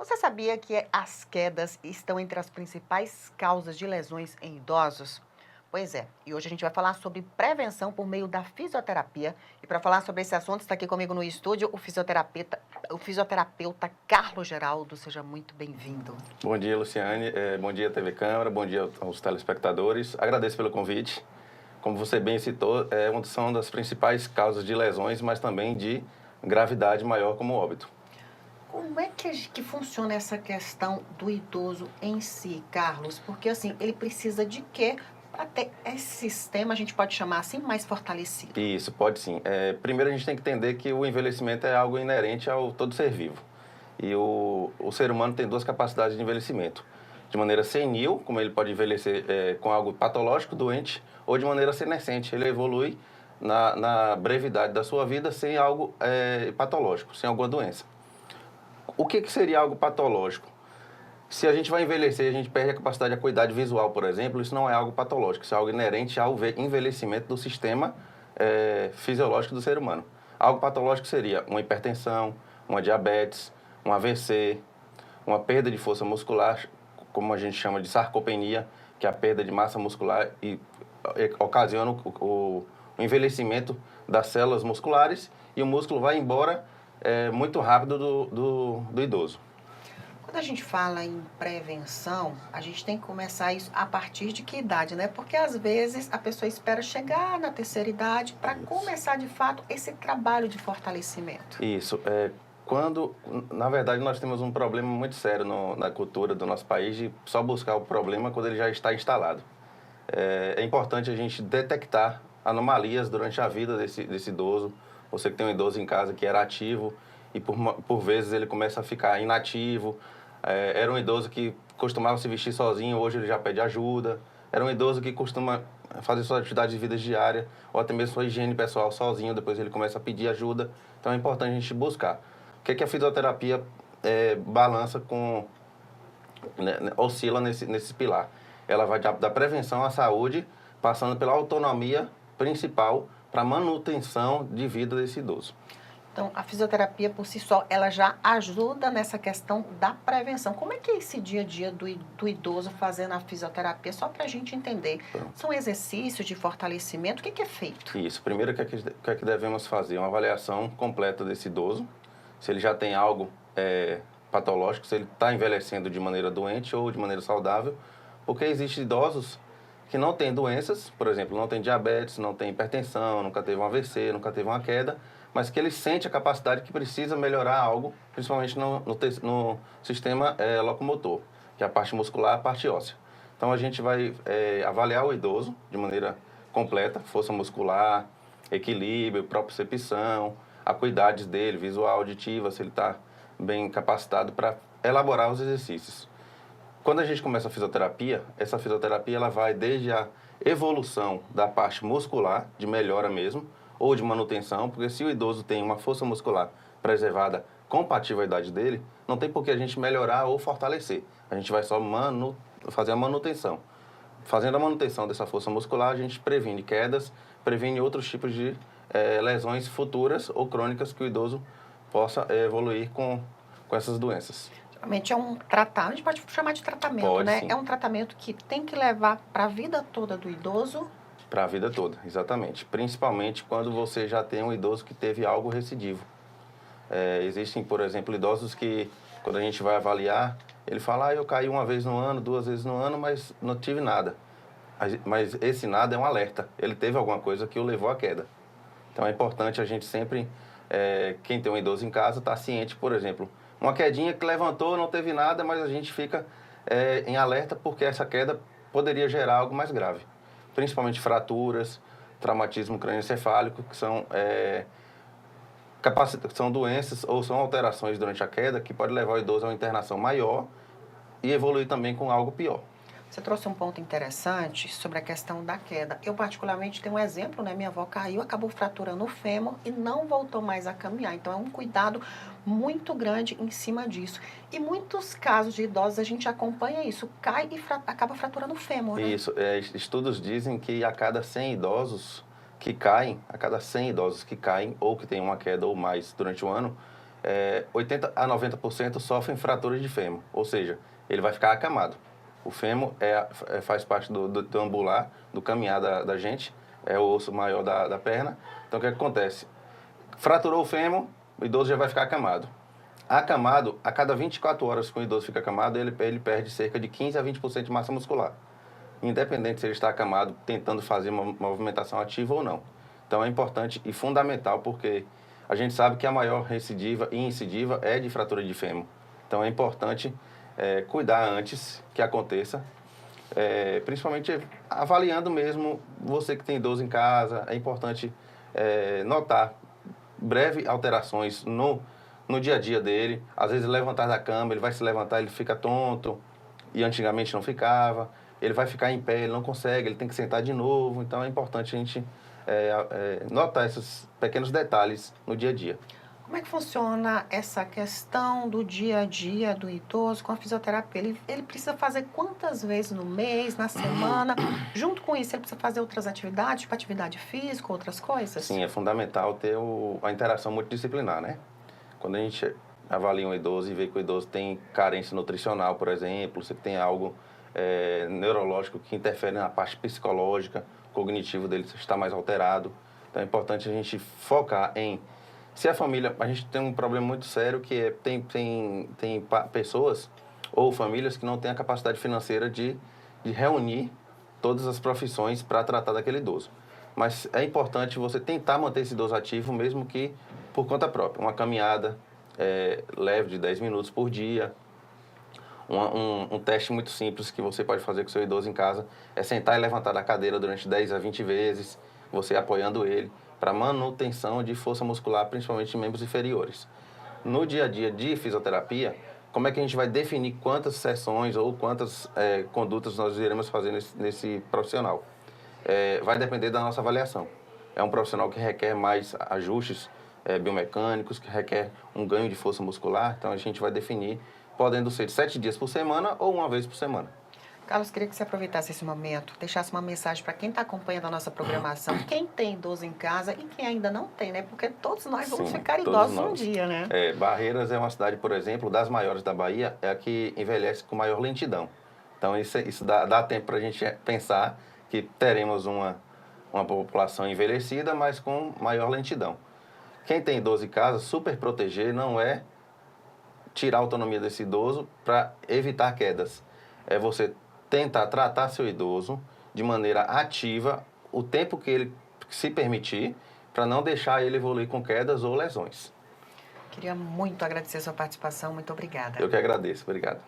Você sabia que as quedas estão entre as principais causas de lesões em idosos? Pois é, e hoje a gente vai falar sobre prevenção por meio da fisioterapia. E para falar sobre esse assunto, está aqui comigo no estúdio o fisioterapeuta Carlos Geraldo. Seja muito bem-vindo. Bom dia, Luciane. Bom dia, TV Câmara. Bom dia aos telespectadores. Agradeço pelo convite. Como você bem citou, são das principais causas de lesões, mas também de gravidade maior, como óbito. Como é que funciona essa questão do idoso em si, Carlos? Porque assim, ele precisa de quê para ter esse sistema, a gente pode chamar assim, mais fortalecido? Isso, pode sim. Primeiro, a gente tem que entender que o envelhecimento é algo inerente ao todo ser vivo. E o ser humano tem duas capacidades de envelhecimento. De maneira senil, como ele pode envelhecer com algo patológico, doente, ou de maneira senescente, ele evolui na brevidade da sua vida sem algo patológico, sem alguma doença. O que seria algo patológico? Se a gente vai envelhecer, a gente perde a capacidade de acuidade visual, por exemplo, isso não é algo patológico, isso é algo inerente ao envelhecimento do sistema fisiológico do ser humano. Algo patológico seria uma hipertensão, uma diabetes, um AVC, uma perda de força muscular, como a gente chama de sarcopenia, que é a perda de massa muscular e ocasiona o envelhecimento das células musculares e o músculo vai embora muito rápido do idoso. Quando a gente fala em prevenção, a gente tem que começar isso a partir de que idade, né? Porque às vezes a pessoa espera chegar na terceira idade para começar de fato esse trabalho de fortalecimento. Isso. Na verdade, nós temos um problema muito sério na cultura do nosso país de só buscar o problema quando ele já está instalado. É importante a gente detectar anomalias durante a vida desse idoso. Você que tem um idoso em casa que era ativo e por vezes ele começa a ficar inativo. Era um idoso que costumava se vestir sozinho, hoje ele já pede ajuda. Era um idoso que costuma fazer suas atividades de vida diária ou até mesmo sua higiene pessoal sozinho, depois ele começa a pedir ajuda. Então é importante a gente buscar. O que a fisioterapia balança oscila nesse pilar? Ela vai da prevenção à saúde, passando pela autonomia principal para manutenção de vida desse idoso. Então, a fisioterapia por si só, ela já ajuda nessa questão da prevenção. Como é que é esse dia a dia do idoso fazendo a fisioterapia? Só para a gente entender. Pronto. São exercícios de fortalecimento? O que é feito? Isso. Primeiro, o que devemos fazer? Uma avaliação completa desse idoso. Se ele já tem algo patológico, se ele está envelhecendo de maneira doente ou de maneira saudável. Porque existem idosos que não têm doenças, por exemplo, não tem diabetes, não tem hipertensão, nunca teve um AVC, nunca teve uma queda, mas que ele sente a capacidade que precisa melhorar algo, principalmente no sistema locomotor, que é a parte muscular, a parte óssea. Então, a gente vai avaliar o idoso de maneira completa, força muscular, equilíbrio, propriocepção, acuidades dele, visual, auditiva, se ele está bem capacitado para elaborar os exercícios. Quando a gente começa a fisioterapia, essa fisioterapia ela vai desde a evolução da parte muscular, de melhora mesmo, ou de manutenção, porque se o idoso tem uma força muscular preservada compatível à idade dele, não tem por que a gente melhorar ou fortalecer. A gente vai só fazer a manutenção. Fazendo a manutenção dessa força muscular, a gente previne quedas, previne outros tipos de lesões futuras ou crônicas que o idoso possa evoluir com essas doenças. Geralmente é um tratamento, a gente pode chamar de tratamento, Pode, né? sim. É um tratamento que tem que levar para a vida toda do idoso. Para a vida toda, exatamente. Principalmente quando você já tem um idoso que teve algo recidivo. Existem, por exemplo, idosos que, quando a gente vai avaliar, ele fala, eu caí uma vez no ano, 2 vezes no ano, mas não tive nada. Mas esse nada é um alerta. Ele teve alguma coisa que o levou à queda. Então é importante a gente sempre, quem tem um idoso em casa, estar ciente, por exemplo, uma quedinha que levantou, não teve nada, mas a gente fica em alerta porque essa queda poderia gerar algo mais grave. Principalmente fraturas, traumatismo crânioencefálico, que são doenças ou são alterações durante a queda que pode levar o idoso a uma internação maior e evoluir também com algo pior. Você trouxe um ponto interessante sobre a questão da queda. Eu, particularmente, tenho um exemplo, né? Minha avó caiu, acabou fraturando o fêmur e não voltou mais a caminhar. Então, é um cuidado muito grande em cima disso. E muitos casos de idosos, a gente acompanha isso, cai e acaba fraturando o fêmur, né? Isso, estudos dizem que a cada 100 idosos que caem, a cada 100 idosos que caem ou que têm uma queda ou mais durante o ano, 80 a 90% sofrem fraturas de fêmur, ou seja, ele vai ficar acamado. O fêmur faz parte do ambular, do caminhar da gente, é o osso maior da perna. Então, o que acontece? Fraturou o fêmur, o idoso já vai ficar acamado. Acamado, a cada 24 horas que o idoso fica acamado, ele perde cerca de 15 a 20% de massa muscular. Independente se ele está acamado, tentando fazer uma movimentação ativa ou não. Então é importante e fundamental, porque a gente sabe que a maior recidiva e incidiva é de fratura de fêmur. Então é importante cuidar antes que aconteça, principalmente avaliando mesmo você que tem idoso em casa. É importante notar breves alterações no dia a dia dele. Às vezes levantar da cama, ele vai se levantar, ele fica tonto, e antigamente não ficava. Ele vai ficar em pé, ele não consegue, ele tem que sentar de novo. Então é importante a gente notar esses pequenos detalhes no dia a dia. Como é que funciona essa questão do dia a dia do idoso com a fisioterapia? Ele precisa fazer quantas vezes no mês, na semana? Junto com isso, ele precisa fazer outras atividades, tipo atividade física, outras coisas? Sim, é fundamental ter a interação multidisciplinar, né? Quando a gente avalia um idoso e vê que o idoso tem carência nutricional, por exemplo, se tem algo neurológico que interfere na parte psicológica, cognitivo dele está mais alterado. Então é importante a gente focar em... Se a família... A gente tem um problema muito sério que tem pessoas ou famílias que não têm a capacidade financeira de reunir todas as profissões para tratar daquele idoso. Mas é importante você tentar manter esse idoso ativo, mesmo que por conta própria. Uma caminhada leve de 10 minutos por dia. Um teste muito simples que você pode fazer com o seu idoso em casa é sentar e levantar da cadeira durante 10 a 20 vezes, você apoiando ele, para manutenção de força muscular, principalmente em membros inferiores. No dia a dia de fisioterapia, como é que a gente vai definir quantas sessões ou quantas condutas nós iremos fazer nesse profissional? Vai depender da nossa avaliação. É um profissional que requer mais ajustes biomecânicos, que requer um ganho de força muscular, então a gente vai definir, podendo ser 7 dias por semana ou uma vez por semana. Carlos, queria que você aproveitasse esse momento, deixasse uma mensagem para quem está acompanhando a nossa programação, quem tem idoso em casa e quem ainda não tem, né? Porque todos nós vamos ficar idosos um dia, né? Barreiras é uma cidade, por exemplo, das maiores da Bahia, é a que envelhece com maior lentidão. Então, isso dá tempo para a gente pensar que teremos uma população envelhecida, mas com maior lentidão. Quem tem idoso em casa, super proteger não é tirar a autonomia desse idoso para evitar quedas. É você tentar tratar seu idoso de maneira ativa o tempo que ele se permitir, para não deixar ele evoluir com quedas ou lesões. Queria muito agradecer a sua participação. Muito obrigada. Eu que agradeço. Obrigado.